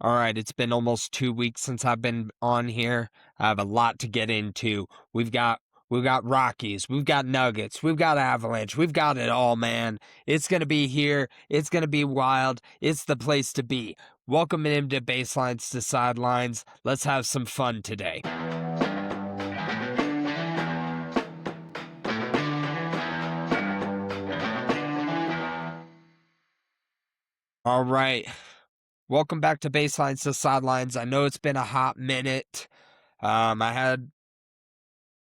All right, it's been almost 2 weeks since I've been on here. I have a lot to get into. We've got Rockies, we've got Nuggets, we've got Avalanche, we've got it all, man. It's gonna be here. It's gonna be wild. It's the place to be. Welcome into Baselines to Sidelines. Let's have some fun today. All right. Welcome back to Baselines to Sidelines. I know it's been a hot minute. I had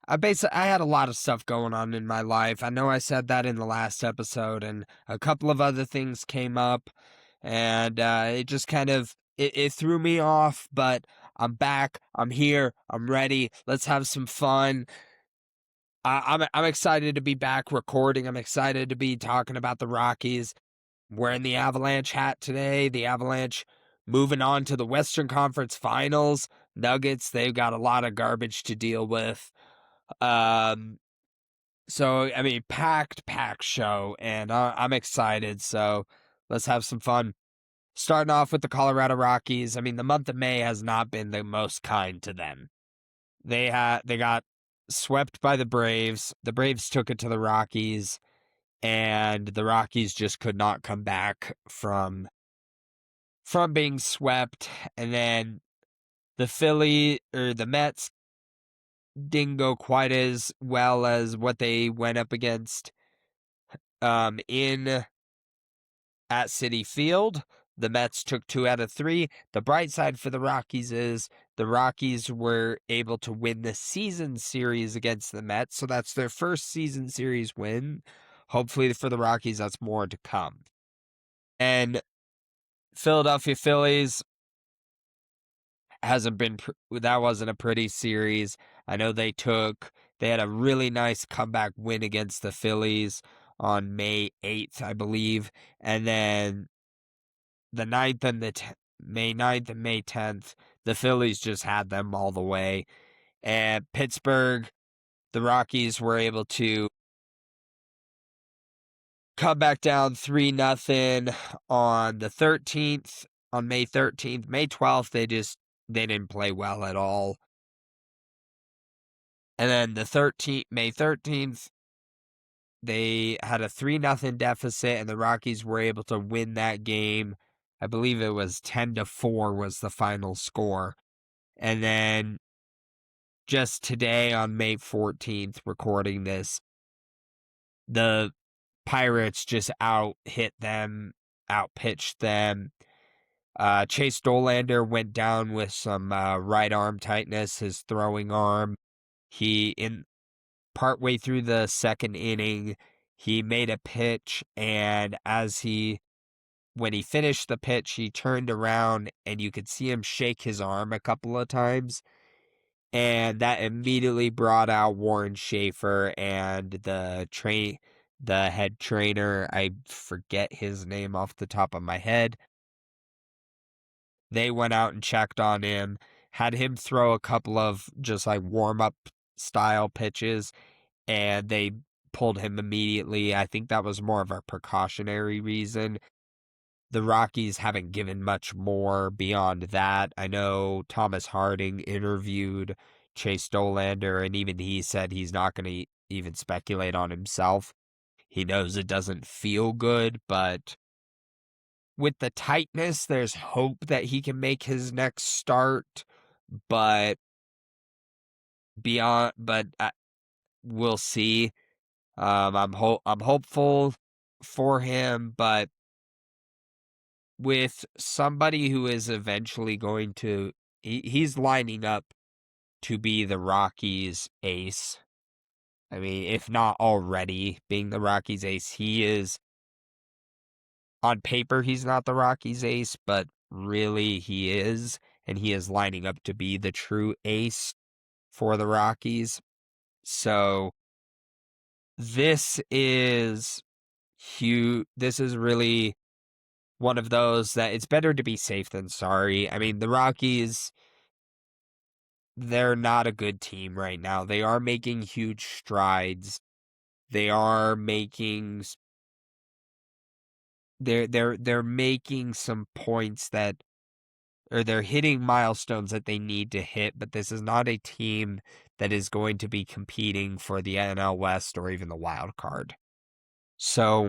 I had a lot of stuff going on in my life. I know I said that in the last episode, and a couple of other things came up, and it just kind of it threw me off. But I'm back. I'm here. I'm ready. Let's have some fun. I'm excited to be back recording. I'm excited to be talking about the Rockies. Wearing the Avalanche hat today. The Avalanche moving on to the Western Conference Finals. Nuggets, they've got a lot of garbage to deal with. Um, so, I mean, packed show, and I'm excited. So, let's have some fun. Starting off with the Colorado Rockies. I mean, the month of May has not been the most kind to them. They got swept by the Braves. The Braves took it to the Rockies, and the Rockies just could not come back from being swept. And then the Mets didn't go quite as well as what they went up against in at Citi Field. The Mets took 2 out of 3. The bright side for the Rockies is the Rockies were able to win the season series against the Mets, so that's their first season series win. Hopefully for the Rockies, that's more to come. And Philadelphia Phillies hasn't been that wasn't a pretty series. I know they had a really nice comeback win against the Phillies on May 8th, I believe. And then the 9th and May 9th and May 10th, the Phillies just had them all the way. And Pittsburgh, the Rockies were able to come back down 3-0 on the 13th, on May 13th. May 12th, they didn't play well at all. And then May 13th, they had a 3-0 deficit, and the Rockies were able to win that game. I believe it was 10-4 was the final score. And then just today on May 14th, recording this, the Pirates just outpitched them. Chase Dollander went down with some right arm tightness, his throwing arm. Partway through the second inning, he made a pitch, and when he finished the pitch, he turned around and you could see him shake his arm a couple of times. And that immediately brought out Warren Schaefer and the head trainer. I forget his name off the top of my head. They went out and checked on him, had him throw a couple of just like warm-up style pitches, and they pulled him immediately. I think that was more of a precautionary reason. The Rockies haven't given much more beyond that. I know Thomas Harding interviewed Chase Dollander, and even he said he's not going to even speculate on himself. He knows it doesn't feel good, but with the tightness, there's hope that he can make his next start, but we'll see. I'm hopeful for him, but with somebody who is eventually going to, he's lining up to be the Rockies' ace. I mean, if not already being the Rockies' ace, he is. On paper, he's not the Rockies' ace, but really he is, and he is lining up to be the true ace for the Rockies. So this is huge. This is really one of those that it's better to be safe than sorry. I mean, the Rockies, they're not a good team right now. They are making huge strides. They are making they're making some points that or they're hitting milestones that they need to hit, but this is not a team that is going to be competing for the NL West or even the wild card. So,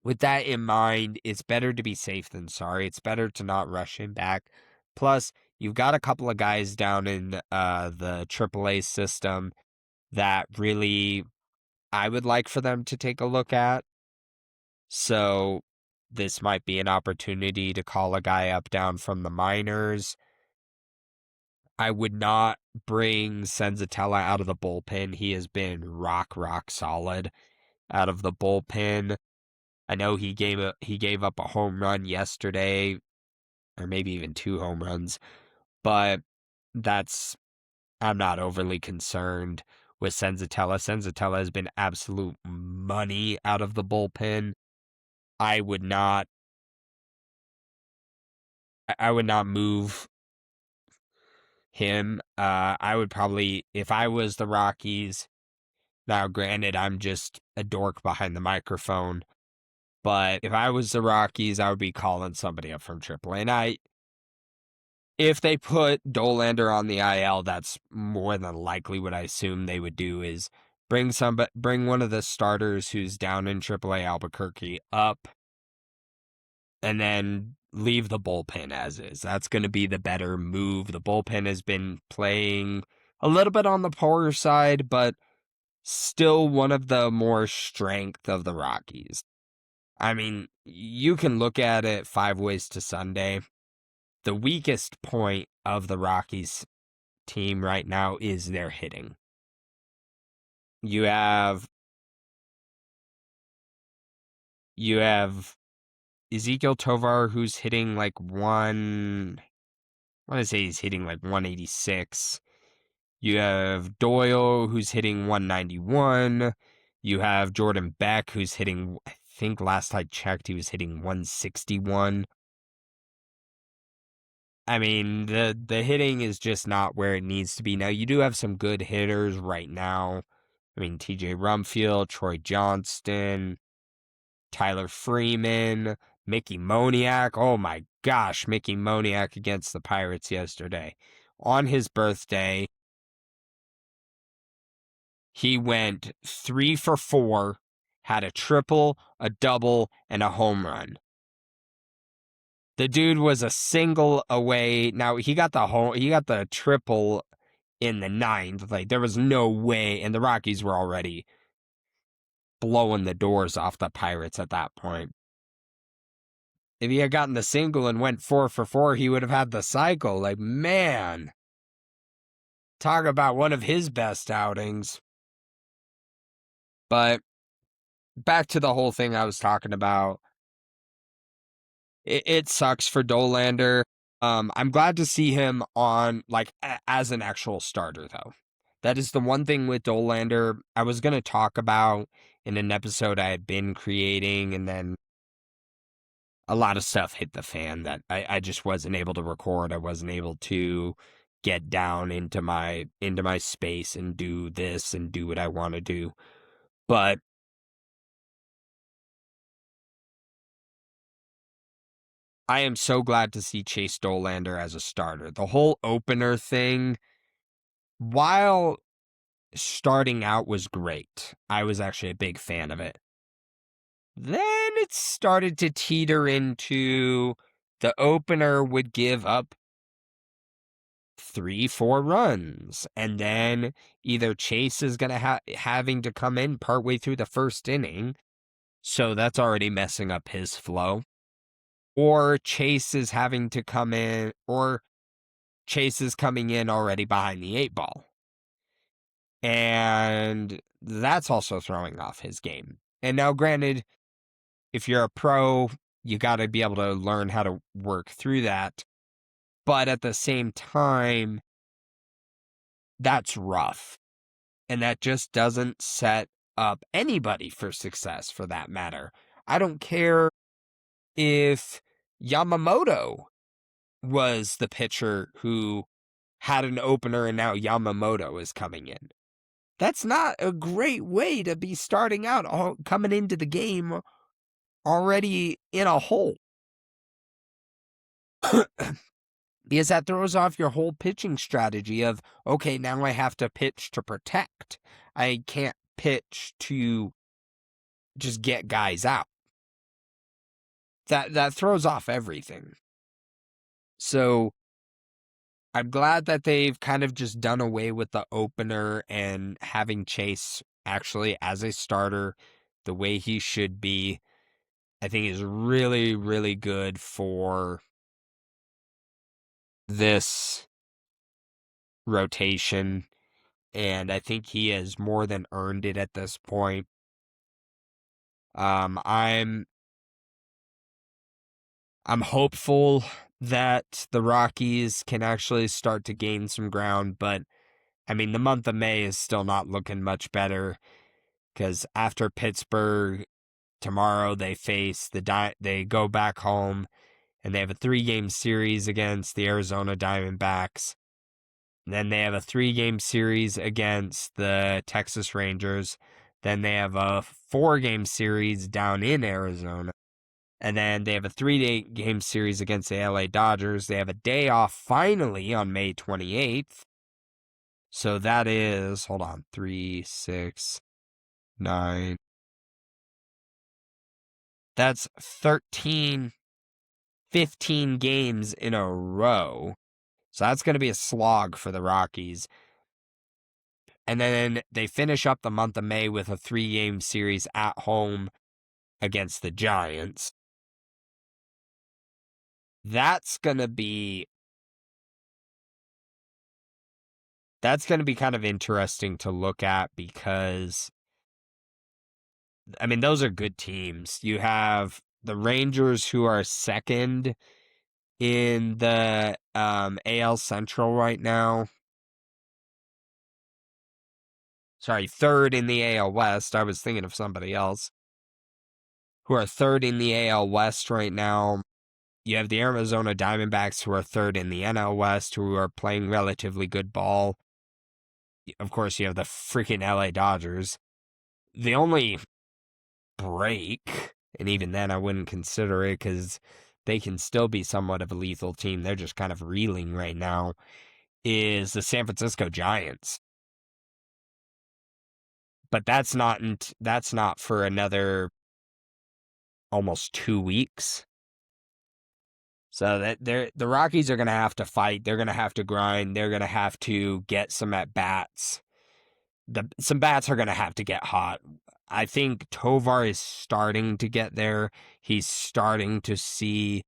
with that in mind, it's better to be safe than sorry. It's better to not rush him back. Plus, you've got a couple of guys down in the AAA system that really I would like for them to take a look at. So, this might be an opportunity to call a guy up down from the minors. I would not bring Senzatella out of the bullpen. He has been rock solid out of the bullpen. I know he gave up a home run yesterday, or maybe even 2 home runs, but I'm not overly concerned with Senzatella. Senzatella has been absolute money out of the bullpen. I would not move him. I would probably, if I was the Rockies, now granted, I'm just a dork behind the microphone, but if I was the Rockies, I would be calling somebody up from AAA. And if they put Dollander on the IL, that's more than likely what I assume they would do is bring one of the starters who's down in AAA Albuquerque up and then leave the bullpen as is. That's going to be the better move. The bullpen has been playing a little bit on the poorer side, but still one of the more strength of the Rockies. I mean, you can look at it 5 ways to Sunday. The weakest point of the Rockies team right now is their hitting. You have Ezekiel Tovar, who's hitting like I want to say he's hitting like 186. You have Doyle, who's hitting 191. You have Jordan Beck, who's hitting, I think last I checked, he was hitting 161. I mean, the hitting is just not where it needs to be. Now, you do have some good hitters right now. I mean, TJ Rumfield, Troy Johnston, Tyler Freeman, Mickey Moniak. Oh my gosh, Mickey Moniak against the Pirates yesterday. On his birthday, he went 3 for 4, had a triple, a double, and a home run. The dude was a single away. Now he got the triple in the 9th. Like there was no way, and the Rockies were already blowing the doors off the Pirates at that point. If he had gotten the single and went 4 for 4, he would have had the cycle. Like, man, talk about one of his best outings. But back to the whole thing I was talking about. It sucks for Dollander. I'm glad to see him on, like, as an actual starter, though. That is the one thing with Dollander I was going to talk about in an episode I had been creating, and then a lot of stuff hit the fan that I just wasn't able to record. I wasn't able to get down into my space and do this and do what I want to do. But I am so glad to see Chase Dollander as a starter. The whole opener thing, while starting out was great, I was actually a big fan of it. Then it started to teeter into the opener would give up 3-4 runs, and then either Chase is going to having to come in partway through the first inning, so that's already messing up his flow, or Chase is having to come in, or Chase is coming in already behind the 8 ball, and that's also throwing off his game. And now, granted, if you're a pro, you got to be able to learn how to work through that, but at the same time, that's rough. And that just doesn't set up anybody for success, for that matter. I don't care if Yamamoto was the pitcher who had an opener and now Yamamoto is coming in. That's not a great way to be starting out, coming into the game already in a hole. because that throws off your whole pitching strategy of, okay, now I have to pitch to protect. I can't pitch to just get guys out. That throws off everything. So I'm glad that they've kind of just done away with the opener and having Chase actually as a starter the way he should be. I think is really, really good for this rotation. And I think he has more than earned it at this point. I'm hopeful that the Rockies can actually start to gain some ground, but I mean the month of May is still not looking much better because after Pittsburgh tomorrow they face they go back home and they have a 3-game series against the Arizona Diamondbacks. Then they have a 3-game series against the Texas Rangers. Then they have a 4-game series down in Arizona. And then they have a 3-game series against the LA Dodgers. They have a day off finally on May 28th. So that is, hold on, 3, 6, 9. That's 13, 15 games in a row. So that's going to be a slog for the Rockies. And then they finish up the month of May with a 3-game series at home against the Giants. That's going to be kind of interesting to look at because, I mean, those are good teams. You have the Rangers, who are second in the AL Central right now. Sorry, third in the AL West. I was thinking of somebody else. Who are third in the AL West right now. You have the Arizona Diamondbacks, who are third in the NL West, who are playing relatively good ball. Of course, you have the freaking LA Dodgers. The only break, and even then I wouldn't consider it because they can still be somewhat of a lethal team. They're just kind of reeling right now, is the San Francisco Giants. But that's not for another almost 2 weeks. So that the Rockies are going to have to fight. They're going to have to grind. They're going to have to get some at bats. Some bats are going to have to get hot. I think Tovar is starting to get there. He's starting to see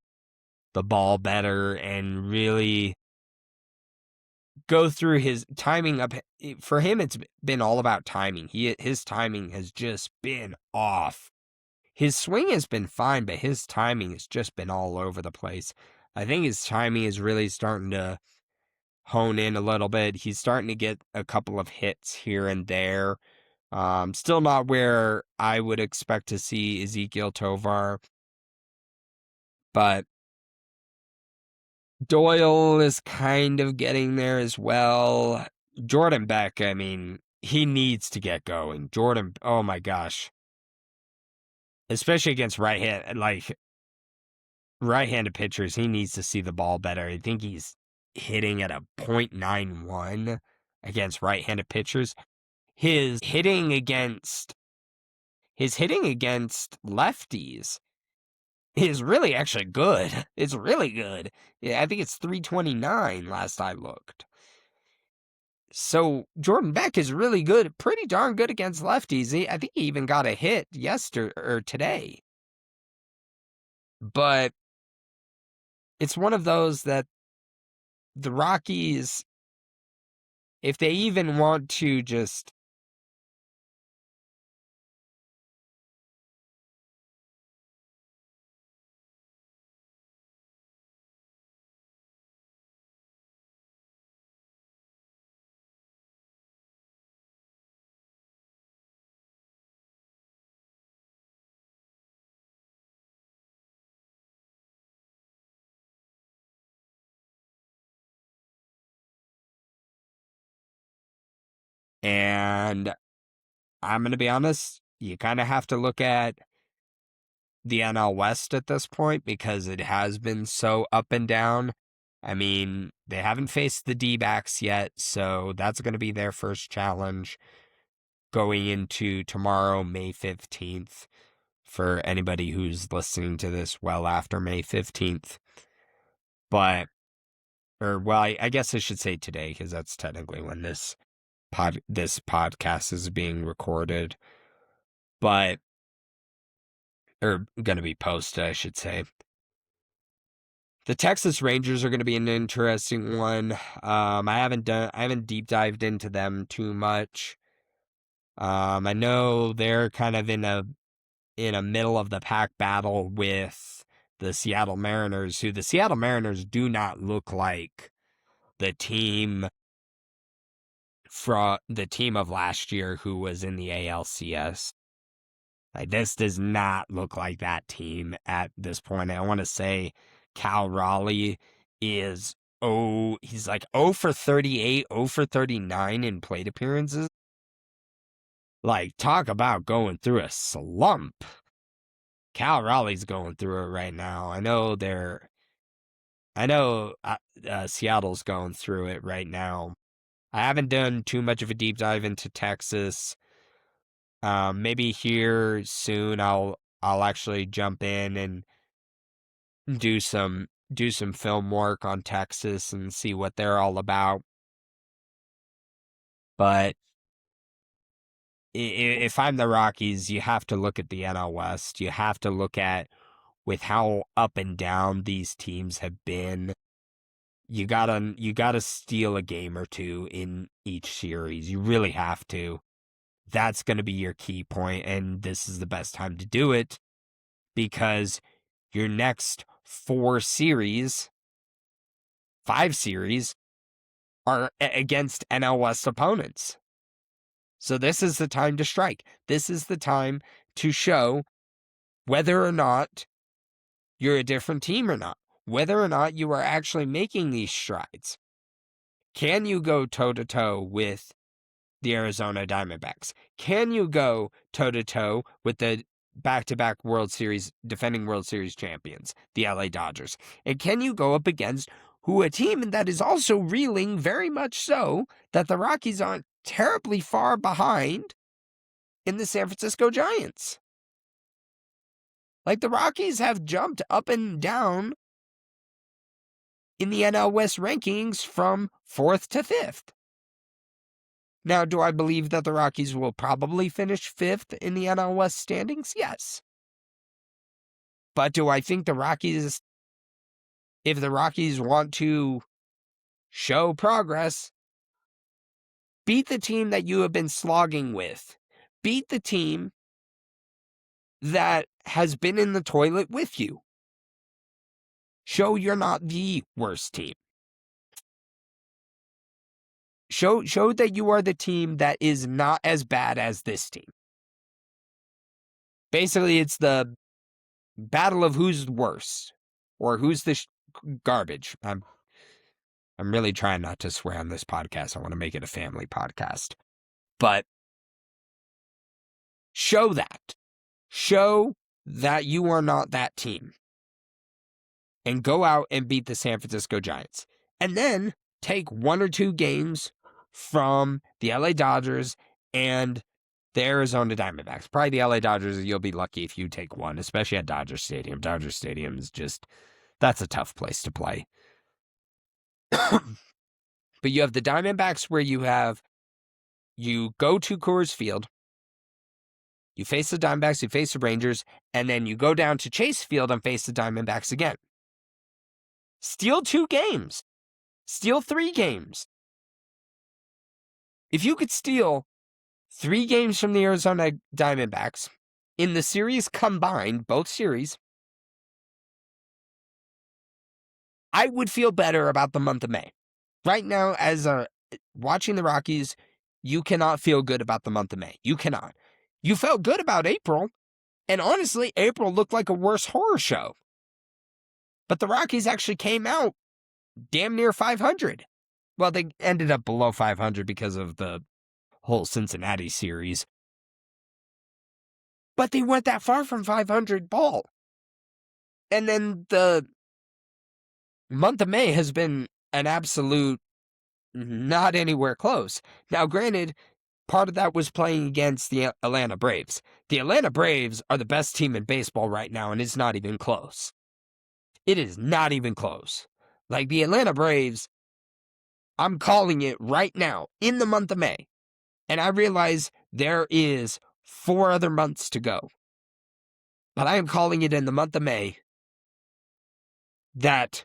the ball better and really go through his timing up. For him, it's been all about timing. His timing has just been off. His swing has been fine, but his timing has just been all over the place. I think his timing is really starting to hone in a little bit. He's starting to get a couple of hits here and there. Still not where I would expect to see Ezequiel Tovar, but Doyle is kind of getting there as well. Jordan Beck, I mean, he needs to get going. Jordan, oh my gosh. Especially against right-handed pitchers, he needs to see the ball better. I think he's hitting at a .91 against right-handed pitchers. His hitting against lefties is really actually good. It's really good. Yeah, I think it's 329 last I looked. So Jordan Beck is really good, pretty darn good against lefties. I think he even got a hit yesterday or today. But it's one of those that the Rockies, if they even want to just and I'm going to be honest, you kind of have to look at the NL West at this point because it has been so up and down. I mean, they haven't faced the D-backs yet, so that's going to be their first challenge going into tomorrow, May 15th, for anybody who's listening to this well after May 15th. But, I guess I should say today, because that's technically when this podcast is being recorded. But, or going to be posted, I should say. The Texas Rangers are going to be an interesting one. I haven't deep dived into them too much. I know they're kind of in a middle of the pack battle with the Seattle Mariners, who the Seattle Mariners do not look like the team of last year who was in the ALCS. Like, this does not look like that team at this point. I want to say Cal Raleigh is he's like 0 for 38, 0 for 39 in plate appearances. Like, talk about going through a slump. Cal Raleigh's going through it right now. I know Seattle's going through it right now. I haven't done too much of a deep dive into Texas. Maybe here soon I'll actually jump in and do some film work on Texas and see what they're all about. But if I'm the Rockies, you have to look at the NL West. You have to look at with how up and down these teams have been. You gotta steal a game or two in each series. You really have to. That's going to be your key point, and this is the best time to do it because your next 5 series are against NL West opponents. So this is the time to strike. This is the time to show whether or not you're a different team or not, whether or not you are actually making these strides. Can you go toe-to-toe with the Arizona Diamondbacks? Can you go toe-to-toe with the back-to-back defending World Series champions, the LA Dodgers? And can you go up against a team that is also reeling very much so that the Rockies aren't terribly far behind in the San Francisco Giants? Like, the Rockies have jumped up and down in the NL West rankings from 4th to 5th. Now, do I believe that the Rockies will probably finish 5th in the NL West standings? Yes. But do I think if the Rockies want to show progress, beat the team that you have been slogging with. Beat the team that has been in the toilet with you. Show you're not the worst team. Show that you are the team that is not as bad as this team. Basically, it's the battle of who's worse or who's the garbage. I'm really trying not to swear on this podcast. I want to make it a family podcast. But show that. Show that you are not that team. And go out and beat the San Francisco Giants. And then take 1 or 2 games from the LA Dodgers and the Arizona Diamondbacks. Probably the LA Dodgers, you'll be lucky if you take 1, especially at Dodger Stadium. Dodger Stadium is that's a tough place to play. But you have the Diamondbacks where you go to Coors Field, you face the Diamondbacks, you face the Rangers, and then you go down to Chase Field and face the Diamondbacks again. Steal 2 games. Steal 3 games. If you could steal 3 games from the Arizona Diamondbacks in the series combined, both series, I would feel better about the month of May. Right now, as watching the Rockies, you cannot feel good about the month of May. You cannot. You felt good about April, and honestly, April looked like a worse horror show. But the Rockies actually came out damn near 500. Well, they ended up below 500 because of the whole Cincinnati series. But they weren't that far from 500 ball. And then the month of May has been an absolute not anywhere close. Now, granted, part of that was playing against the Atlanta Braves. The Atlanta Braves are the best team in baseball right now, and it's not even close. It is not even close. Like, the Atlanta Braves, I'm calling it right now in the month of May. And I realize there is 4 other months to go. But I am calling it in the month of May that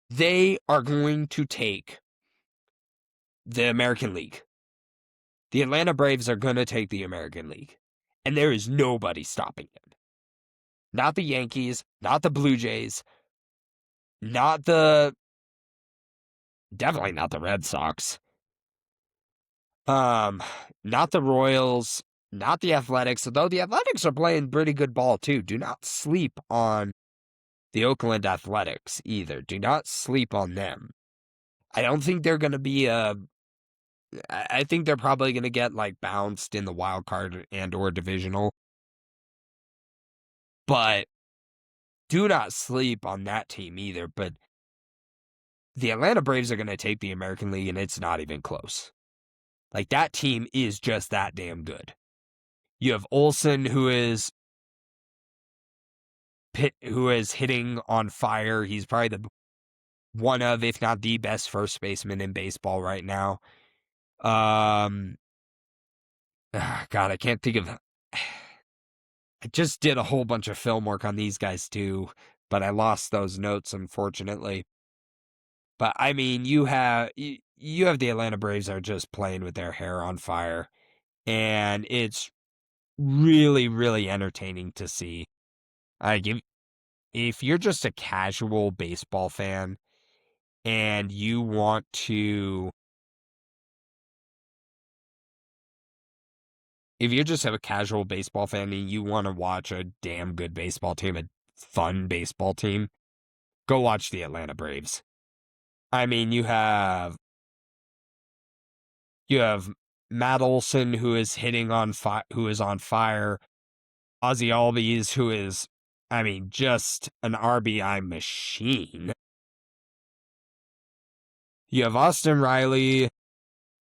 they are going to take the American League. The Atlanta Braves are going to take the American League. And there is nobody stopping them. Not the Yankees, not the Blue Jays, definitely not the Red Sox. Not the Royals, not the Athletics, though the Athletics are playing pretty good ball too. Do not sleep on the Oakland Athletics either. Do not sleep on them. I don't think they're going to be I think they're probably going to get like bounced in the wild card and or divisional. But do not sleep on that team either. But the Atlanta Braves are going to take the American League, and it's not even close. Like, that team is just that damn good. You have Olsen, who is hitting on fire. He's probably one of, if not the best first baseman in baseball right now. God, I can't think of. I just did a whole bunch of film work on these guys too, but I lost those notes, unfortunately. But I mean, you have the Atlanta Braves are just playing with their hair on fire, and it's really, really entertaining to see. If you're just a casual baseball fan and you want to, if you're just a casual baseball fan and you want to watch a damn good baseball team, a fun baseball team, go watch the Atlanta Braves. I mean, you have Matt Olson, who is hitting who is on fire. Ozzy Albies, who is, I mean, just an RBI machine. You have Austin Riley,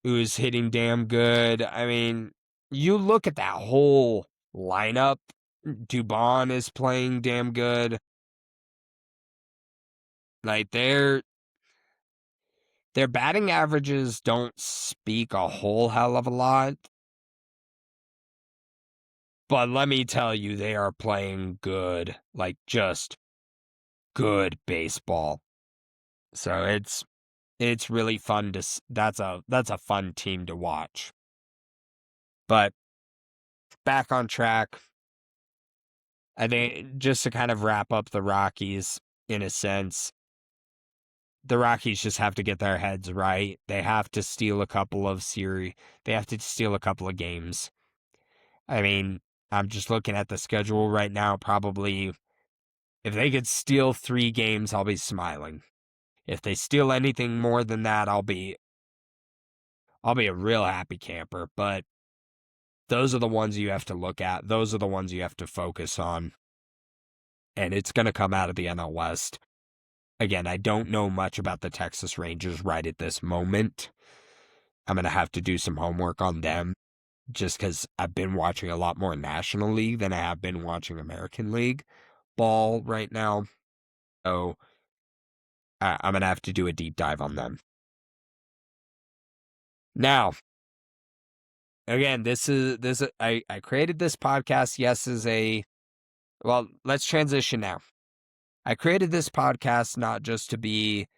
who is hitting damn good. I mean, you look at that whole lineup. Dubon is playing damn good. Like, their batting averages don't speak a whole hell of a lot. But let me tell you, they are playing good. Like, just good baseball. So it's really fun that's a fun team to watch. But back on track. I think just to kind of wrap up the Rockies in a sense, the Rockies just have to get their heads right. They have to steal a couple of They have to steal a couple of games. I mean, I'm just looking at the schedule right now. Probably if they could steal 3 games, I'll be smiling. If they steal anything more than that, I'll be a real happy camper. But those are the ones you have to look at. Those are the ones you have to focus on. And it's going to come out of the NL West. Again, I don't know much about the Texas Rangers right at this moment. I'm going to have to do some homework on them just because I've been watching a lot more National League than I have been watching American League ball right now. So I'm going to have to do a deep dive on them. Now, again, I created this podcast. Yes, let's transition now. I created this podcast not just to be,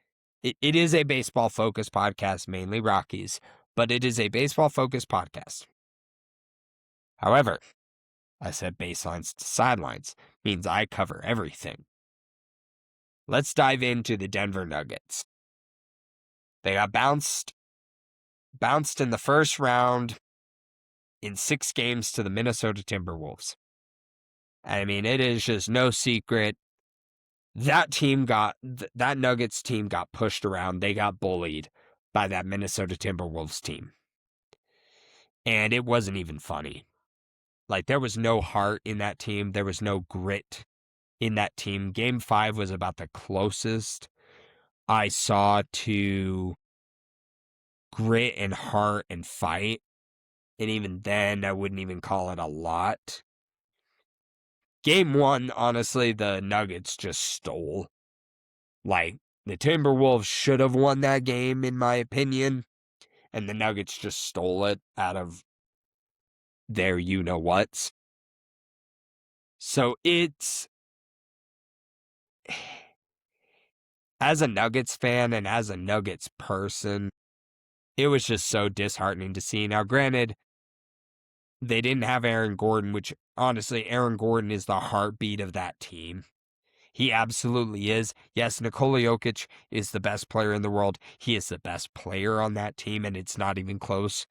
it is a baseball-focused podcast, mainly Rockies, but it is a baseball-focused podcast. However, I said baselines to sidelines, means I cover everything. Let's dive into the Denver Nuggets. They got bounced in the first round in 6 games to the Minnesota Timberwolves. I mean, it is just no secret. That Nuggets team got pushed around. They got bullied by that Minnesota Timberwolves team. And it wasn't even funny. Like, there was no heart in that team. There was no grit in that team. Game 5 was about the closest I saw to grit and heart and fight. And even then, I wouldn't even call it a lot. Game 1, honestly, the Nuggets just stole. Like, the Timberwolves should have won that game, in my opinion. And the Nuggets just stole it out of their you-know-whats. So it's... As a Nuggets fan and as a Nuggets person, it was just so disheartening to see. Now, granted, they didn't have Aaron Gordon, which, honestly, Aaron Gordon is the heartbeat of that team. He absolutely is. Yes, Nikola Jokic is the best player in the world. He is the best player on that team, and it's not even close.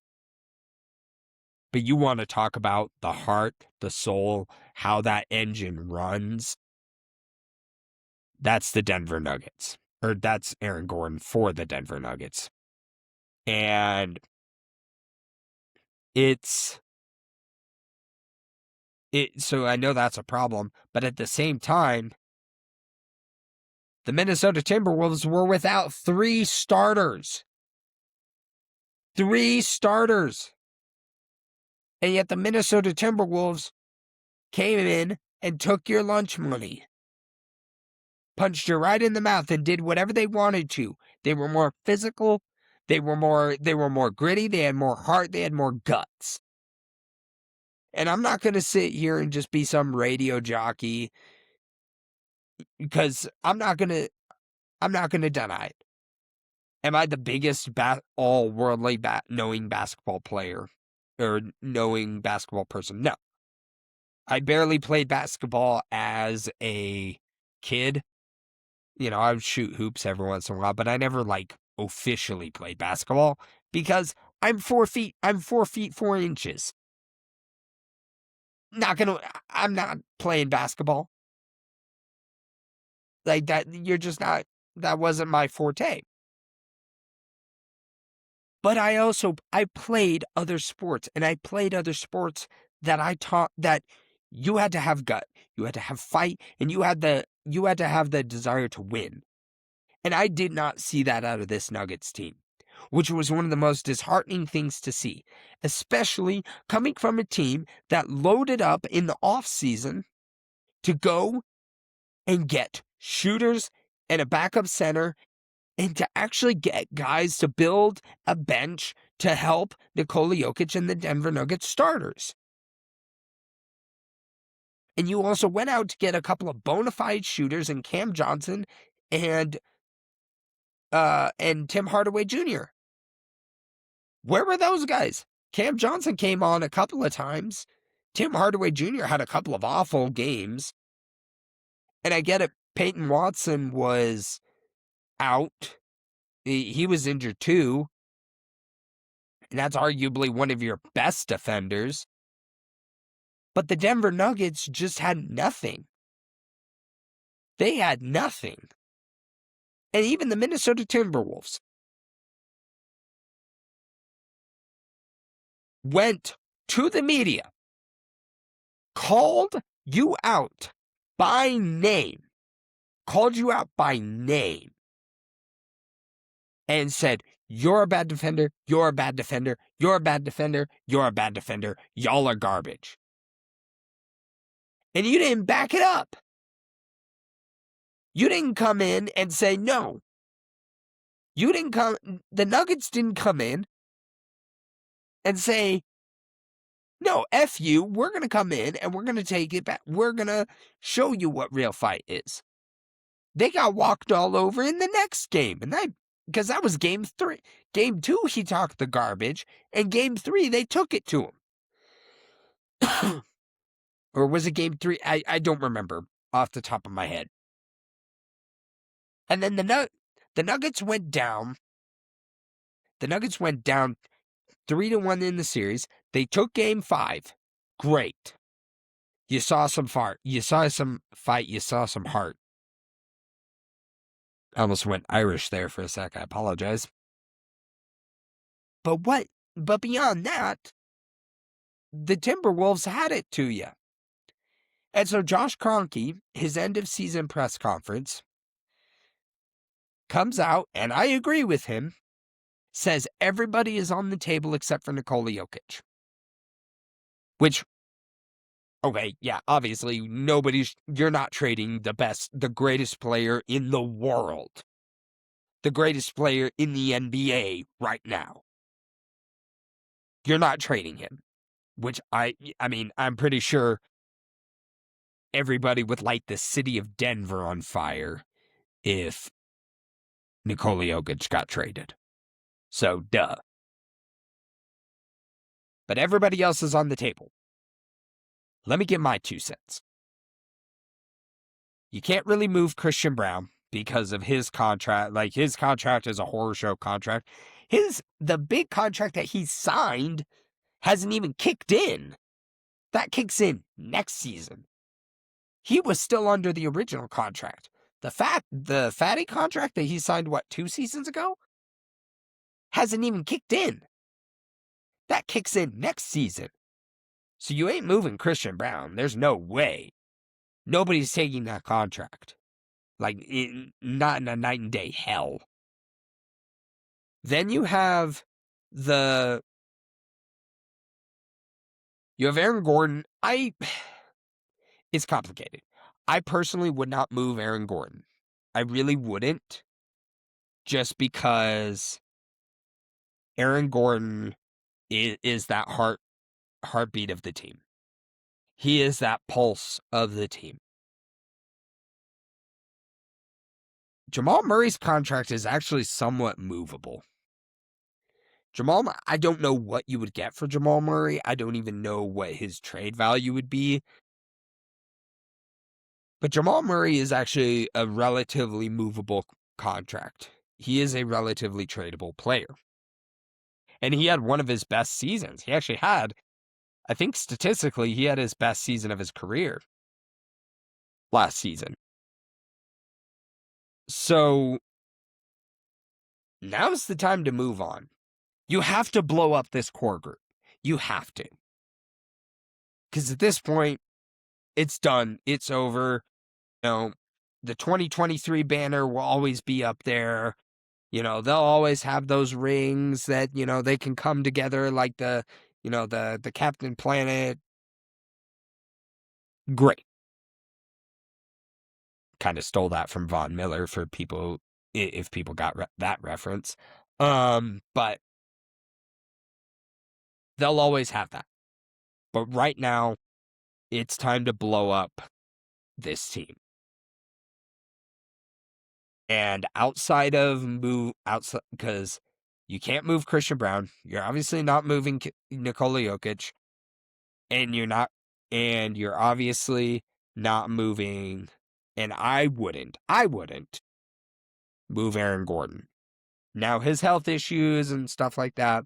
But you want to talk about the heart, the soul, how that engine runs. That's the Denver Nuggets. Or that's Aaron Gordon for the Denver Nuggets. And so I know that's a problem, but at the same time, the Minnesota Timberwolves were without 3 starters. 3 starters. And yet the Minnesota Timberwolves came in and took your lunch money. Punched you right in the mouth and did whatever they wanted to. They were more physical. They were more gritty. They had more heart. They had more guts. And I'm not going to sit here and just be some radio jockey, because I'm not going to deny it. Am I the biggest all-worldly knowing basketball player or knowing basketball person? No. I barely played basketball as a kid. You know, I would shoot hoops every once in a while, but I never, officially played basketball because I'm 4 feet. I'm 4 feet, 4 inches. I'm not playing basketball. Like that, that wasn't my forte. But I played other sports, and I played other sports that I taught that you had to have gut, you had to have fight, and you had to have the desire to win. And I did not see that out of this Nuggets team, which was one of the most disheartening things to see, especially coming from a team that loaded up in the offseason to go and get shooters and a backup center, and to actually get guys to build a bench to help Nikola Jokic and the Denver Nuggets starters. And you also went out to get a couple of bona fide shooters in Cam Johnson and Tim Hardaway Jr. Where were those guys? Cam Johnson came on a couple of times. Tim Hardaway Jr. had a couple of awful games. And I get it, Peyton Watson was out. He was injured too. And that's arguably one of your best defenders. But the Denver Nuggets just had nothing. They had nothing. And even the Minnesota Timberwolves went to the media, called you out by name, and said, you're a bad defender, you're a bad defender, you're a bad defender, you're a bad defender, y'all are garbage. And you didn't back it up. You didn't come in and say no. The Nuggets didn't come in and say, no, F you, we're going to come in and we're going to take it back. We're going to show you what real fight is. They got walked all over in the next game. Because that was game 3. Game 2, he talked the garbage. And game 3, they took it to him. Or was it game 3? I don't remember off the top of my head. And then the Nuggets went down. The Nuggets went down 3-1 in the series. They took game 5. Great. You saw some fight. You saw some fight. You saw some heart. I almost went Irish there for a sec. I apologize. But beyond that, the Timberwolves had it to you. And so Josh Kroenke, his end of season press conference, comes out, and I agree with him, says everybody is on the table except for Nikola Jokic. Which, okay, yeah, obviously you're not trading the greatest player in the world, the greatest player in the NBA right now. You're not trading him, which I mean, I'm pretty sure everybody would light the city of Denver on fire if Nikola Jokic got traded. So, duh. But everybody else is on the table. Let me give my 2 cents. You can't really move Christian Braun because of his contract. Like, his contract is a horror show contract. The big contract that he signed hasn't even kicked in. That kicks in next season. He was still under the original contract. The fatty contract that he signed, 2 seasons ago? Hasn't even kicked in. That kicks in next season. So you ain't moving Christian Braun. There's no way. Nobody's taking that contract. Like, not in a night and day hell. Then you have Aaron Gordon. It's complicated. I personally would not move Aaron Gordon. I really wouldn't. Just because Aaron Gordon is that heartbeat of the team. He is that pulse of the team. Jamal Murray's contract is actually somewhat movable. I don't know what you would get for Jamal Murray. I don't even know what his trade value would be. But Jamal Murray is actually a relatively movable contract. He is a relatively tradable player. And he had one of his best seasons. He actually had, I think statistically, he had his best season of his career last season. So now's the time to move on. You have to blow up this core group. You have to. Because at this point, it's done. It's over. The 2023 banner will always be up there. They'll always have those rings that, they can come together like the Captain Planet. Great. Kind of stole that from Von Miller for people, if people got that reference. But they'll always have that. But right now, it's time to blow up this team. And because you can't move Christian Braun, you're obviously not moving Nikola Jokic, and you're obviously not moving, and I wouldn't move Aaron Gordon. Now, his health issues and stuff like that,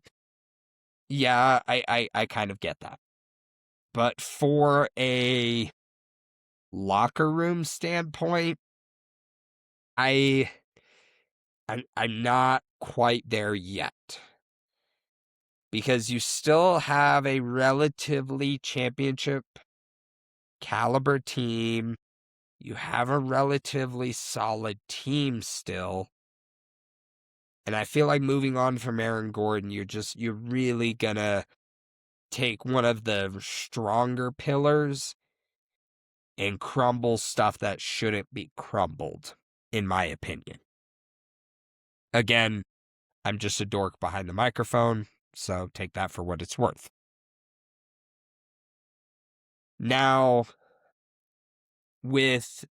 yeah, I kind of get that. But for a locker room standpoint, I'm not quite there yet. Because you still have a relatively championship caliber team. You have a relatively solid team still. And I feel like moving on from Aaron Gordon, you're really gonna take one of the stronger pillars and crumble stuff that shouldn't be crumbled, in my opinion. Again, I'm just a dork behind the microphone, so take that for what it's worth. Now, with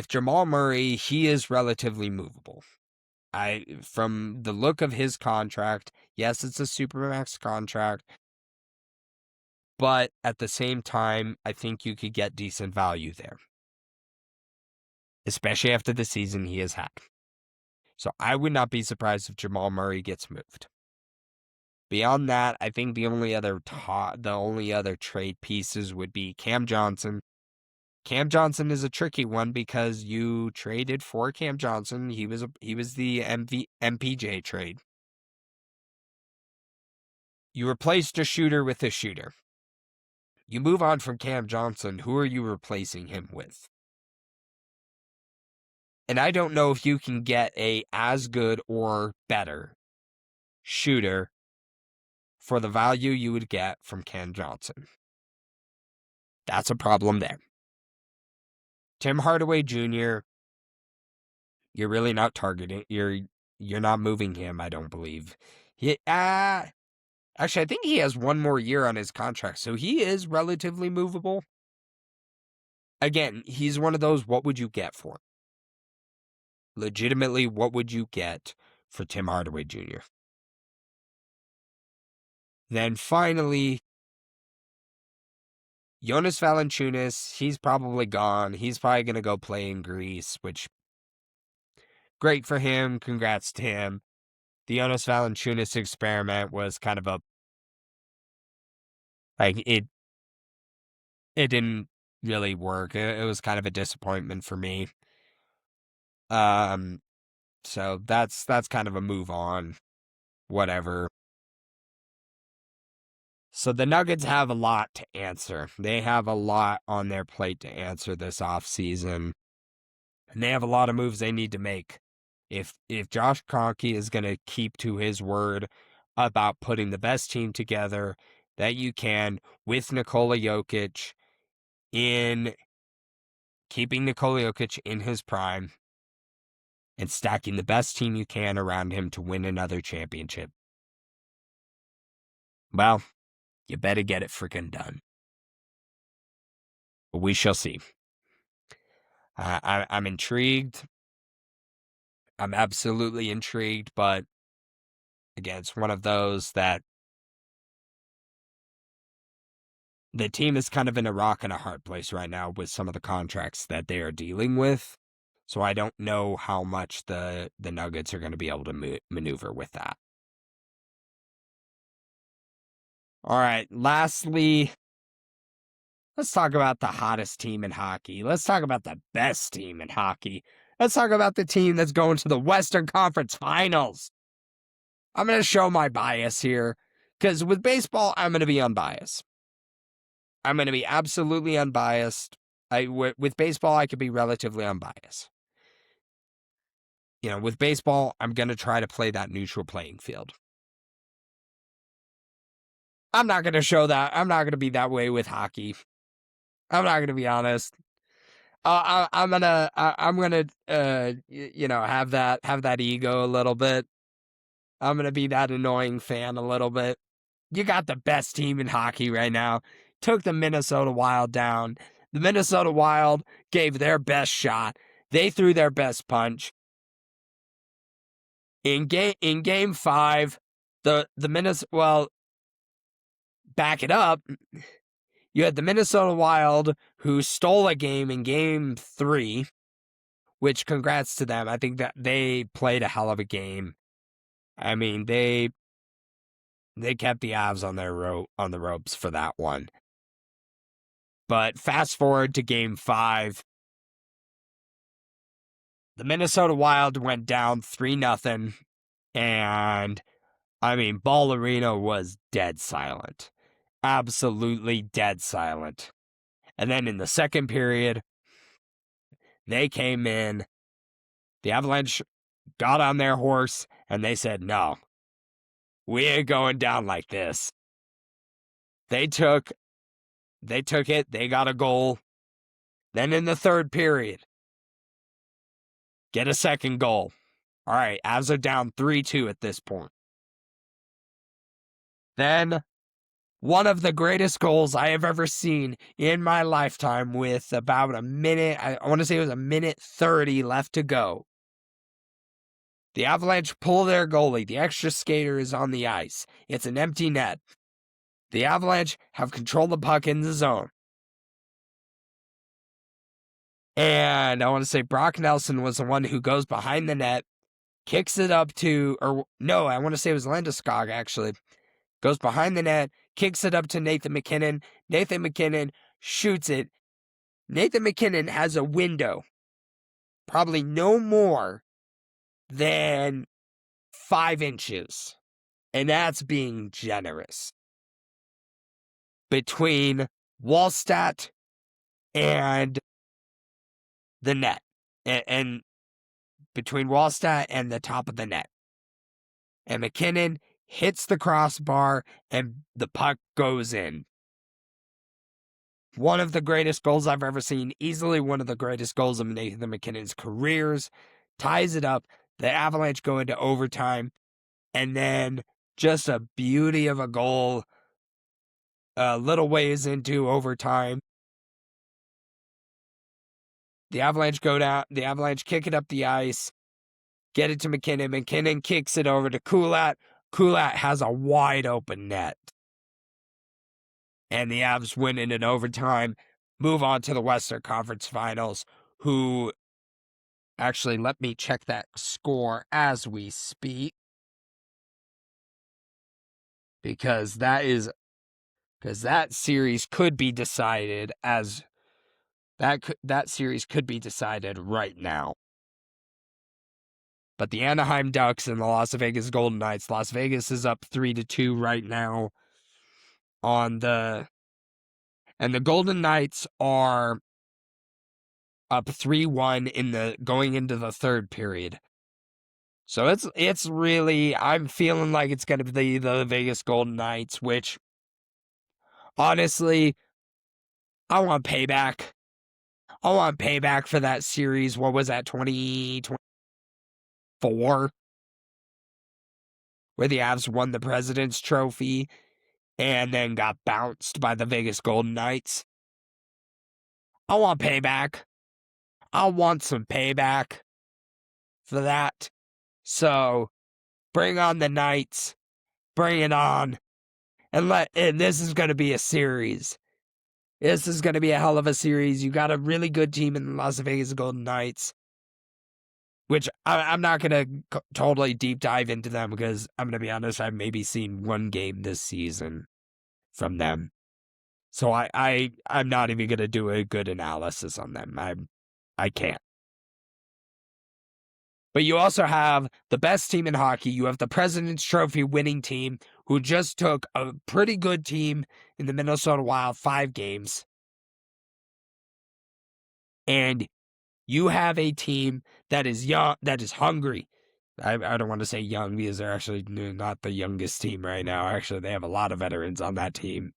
Jamal Murray, he is relatively movable. From the look of his contract, yes, it's a Supermax contract, but at the same time, I think you could get decent value there, especially after the season he has had. So I would not be surprised if Jamal Murray gets moved. Beyond that, I think the only other trade pieces would be Cam Johnson. Cam Johnson is a tricky one because you traded for Cam Johnson. He was the MPJ trade. You replaced a shooter with a shooter. You move on from Cam Johnson. Who are you replacing him with? And I don't know if you can get a as good or better shooter for the value you would get from Cam Johnson. That's a problem there. Tim Hardaway Jr., you're really not targeting. You're not moving him, I don't believe. Actually, I think he has one more year on his contract, so he is relatively movable. Again, he's one of those, what would you get for him? Legitimately, what would you get for Tim Hardaway Jr.? Then finally, Jonas Valanciunas, he's probably gone. He's probably going to go play in Greece, which, great for him. Congrats to him. The Jonas Valanciunas experiment was kind of it didn't really work. It was kind of a disappointment for me. So that's kind of a move on. Whatever. So the Nuggets have a lot to answer. They have a lot on their plate to answer this offseason. And they have a lot of moves they need to make. If Josh Kroenke is going to keep to his word about putting the best team together that you can with Nikola Jokic, in keeping Nikola Jokic in his prime and stacking the best team you can around him to win another championship, well, you better get it freaking done. But we shall see. I'm intrigued. I'm absolutely intrigued, but again, it's one of those that the team is kind of in a rock and a hard place right now with some of the contracts that they are dealing with. So I don't know how much the Nuggets are going to be able to maneuver with that. All right, lastly, let's talk about the hottest team in hockey. Let's talk about the best team in hockey. Let's talk about the team that's going to the Western Conference Finals. I'm going to show my bias here, because with baseball, I'm going to be unbiased. I'm going to be absolutely unbiased. With baseball, I could be relatively unbiased. With baseball, I'm going to try to play that neutral playing field. I'm not going to show that. I'm not going to be that way with hockey. I'm not going to be honest. I'm gonna have that ego a little bit. I'm gonna be that annoying fan a little bit. You got the best team in hockey right now. Took the Minnesota Wild down. The Minnesota Wild gave their best shot. They threw their best punch. In game 5, the Minnesota, back it up. You had the Minnesota Wild, who stole a game in game 3, which, congrats to them. I think that they played a hell of a game. I mean, they kept the Avs on the ropes for that one. But fast forward to game 5, the Minnesota Wild went down 3-0, and I mean, Ball Arena was dead silent. Absolutely dead silent. And then in the second period, they came in. The Avalanche got on their horse, and they said, no, we ain't going down like this. They took it. They got a goal. Then in the third period, get a second goal. All right, Avs are down 3-2 at this point. Then one of the greatest goals I have ever seen in my lifetime, with about a minute, I want to say it was a minute 30 left to go. The Avalanche pull their goalie. The extra skater is on the ice. It's an empty net. The Avalanche have controlled the puck in the zone. And I want to say Brock Nelson was the one who goes behind the net, kicks it up to, or no, I want to say it was Landeskog, actually. Goes behind the net, kicks it up to Nathan MacKinnon. Nathan MacKinnon shoots it. Nathan MacKinnon has a window, probably no more than 5 inches. and that's being generous. Between Wallstat and the net, and between Wallstat and the top of the net. And McKinnon hits the crossbar, and the puck goes in. One of the greatest goals I've ever seen, easily one of the greatest goals of Nathan McKinnon's careers, ties it up. The Avalanche go into overtime, and then just a beauty of a goal a little ways into overtime. The Avalanche go down, the Avalanche kick it up the ice, get it to McKinnon. McKinnon kicks it over to Kulat. Kulat has a wide open net. And the Avs win in an overtime, move on to the Western Conference Finals, who actually, let me check that score as we speak. Because that series could be decided as that series could be decided right now. But the Anaheim Ducks and the Las Vegas Golden Knights, Las Vegas is up 3-2 right now and the Golden Knights are up 3-1 going into the third period. So it's really, I'm feeling like it's going to be the Vegas Golden Knights, which honestly, I want payback. I want payback for that series. What was that, 2024? Where the Avs won the President's Trophy and then got bounced by the Vegas Golden Knights. I want payback. I want some payback for that. So, bring on the Knights. Bring it on. And this is going to be a series. This is going to be a hell of a series. You got a really good team in the Las Vegas Golden Knights, which I'm not going to totally deep dive into them because I'm going to be honest, I've maybe seen one game this season from them. So I'm not even going to do a good analysis on them. I can't. But you also have the best team in hockey. You have the President's Trophy winning team who just took a pretty good team in the Minnesota Wild 5 games. And you have a team that is young, that is hungry. I don't want to say young because they're actually not the youngest team right now. Actually, they have a lot of veterans on that team.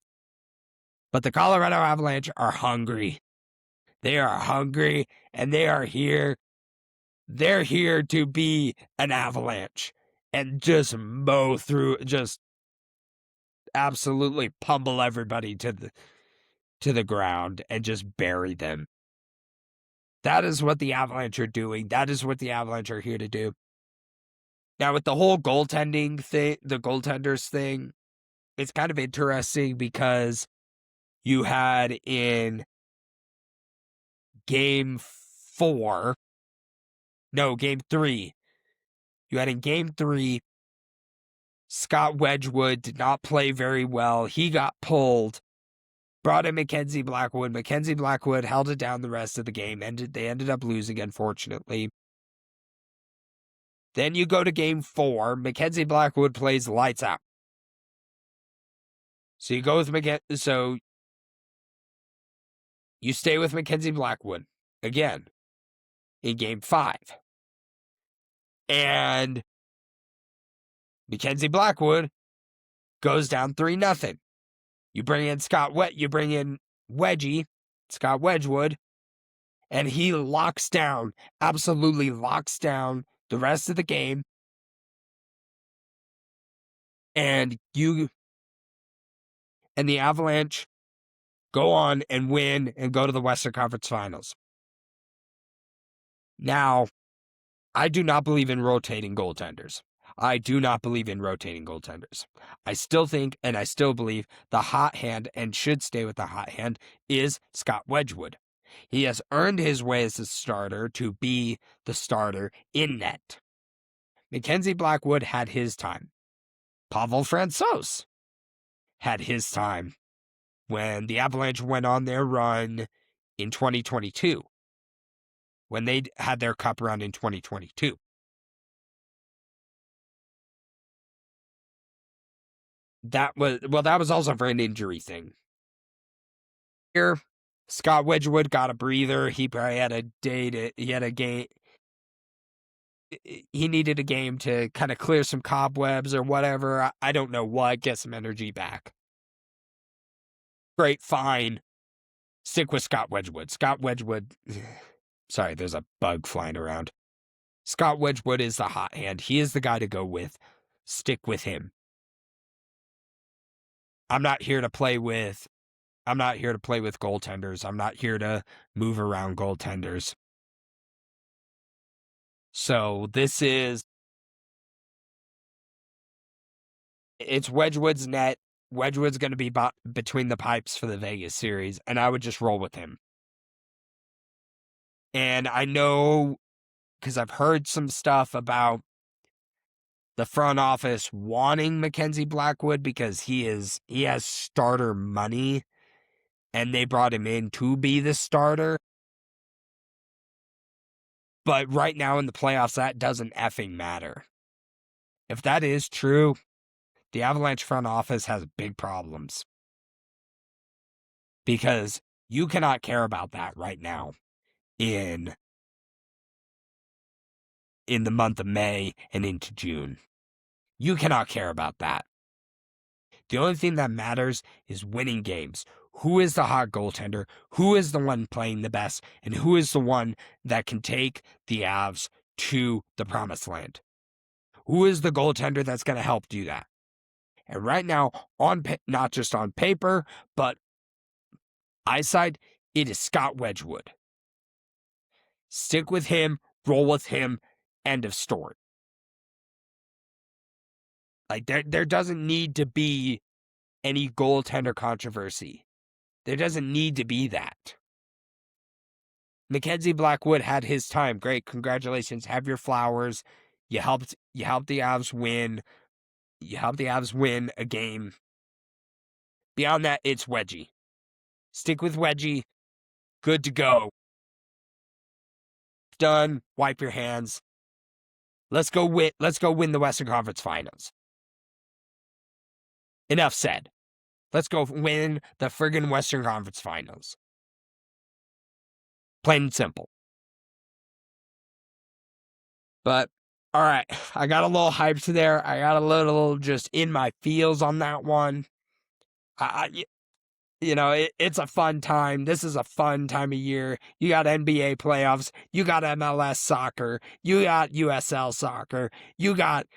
But the Colorado Avalanche are hungry. They are hungry, and they are here. They're here to be an Avalanche and just mow through, just absolutely pummel everybody to the ground and just bury them. That is what the Avalanche are doing. That is what the Avalanche are here to do. Now, with the whole goaltending thing, the goaltenders thing, it's kind of interesting because you had in Game 3. You had in Game 3, Scott Wedgwood did not play very well. He got pulled. Brought in Mackenzie Blackwood. Mackenzie Blackwood held it down the rest of the game. They ended up losing, unfortunately. Then you go to Game 4. Mackenzie Blackwood plays lights out. So you go with So you stay with Mackenzie Blackwood again in Game 5. And Mackenzie Blackwood goes down 3-0. You bring in Scott Wedgwood, and he absolutely locks down the rest of the game. And the Avalanche go on and win and go to the Western Conference Finals. Now, I do not believe in rotating goaltenders. I still think, and I still believe, the hot hand, and should stay with the hot hand, is Scott Wedgwood. He has earned his way as a starter to be the starter in net. Mackenzie Blackwood had his time. Pavel Francouz had his time when the Avalanche went on their run in 2022. When they had their cup run in 2022. that was also for an injury thing. Here, Scott Wedgwood got a breather. He probably had a game. He needed a game to kind of clear some cobwebs or whatever. I don't know what. Get some energy back. Great, fine. Stick with Scott Wedgwood. Scott Wedgwood. Sorry, there's a bug flying around. Scott Wedgwood is the hot hand. He is the guy to go with. Stick with him. I'm not here to play with goaltenders. I'm not here to move around goaltenders. So it's Wedgwood's net. Wedgwood's going to be between the pipes for the Vegas series, and I would just roll with him. And I know, because I've heard some stuff about the front office wanting Mackenzie Blackwood because he has starter money, and they brought him in to be the starter. But right now in the playoffs, that doesn't effing matter. If that is true, the Avalanche front office has big problems. Because you cannot care about that right now in the month of May and into June. You cannot care about that. The only thing that matters is winning games. Who is the hot goaltender? Who is the one playing the best? And who is the one that can take the Avs to the promised land? Who is the goaltender that's going to help do that? And right now, not just on paper, but eyesight, it is Scott Wedgwood. Stick with him, roll with him, end of story. Like, there doesn't need to be any goaltender controversy. There doesn't need to be that. Mackenzie Blackwood had his time. Great, congratulations. Have your flowers. You helped the Avs win. You helped the Avs win a game. Beyond that, it's Wedgie. Stick with Wedgie. Good to go. Done. Wipe your hands. Let's go win the Western Conference Finals. Enough said. Let's go win the friggin' Western Conference Finals. Plain and simple. But, all right, I got a little hyped there. I got a little just in my feels on that one. It's a fun time. This is a fun time of year. You got NBA playoffs. You got MLS soccer. You got USL soccer. You got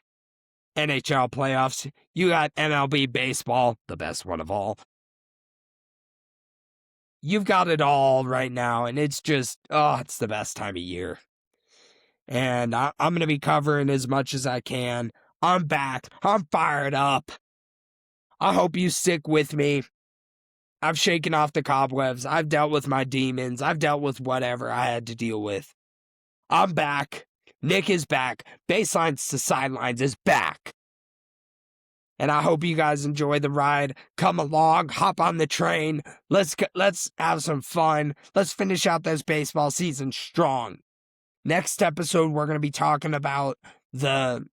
NHL playoffs. You got MLB baseball, the best one of all. You've got it all right now, and it's just, it's the best time of year. And I'm going to be covering as much as I can. I'm back. I'm fired up. I hope you stick with me. I've shaken off the cobwebs. I've dealt with my demons. I've dealt with whatever I had to deal with. I'm back. Nick is back. Baselines to Sidelines is back. And I hope you guys enjoy the ride. Come along, hop on the train. Let's have some fun. Let's finish out this baseball season strong. Next episode, we're going to be talking about the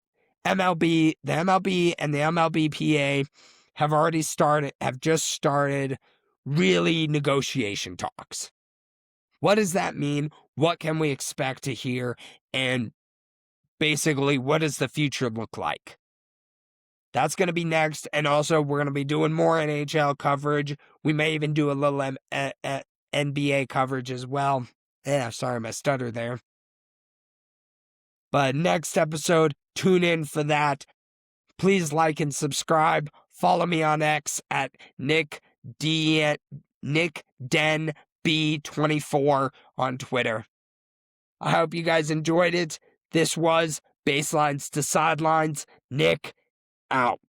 MLB. The MLB and the MLBPA have just started really negotiation talks. What does that mean? What can we expect to hear? And basically, what does the future look like? That's going to be next. And also, we're going to be doing more NHL coverage. We may even do a little NBA coverage as well. Yeah, sorry, my stutter there. But next episode, tune in for that. Please like and subscribe. Follow me on X at NickDenB24 on Twitter. I hope you guys enjoyed it. This was Baselines to Sidelines. Nick out.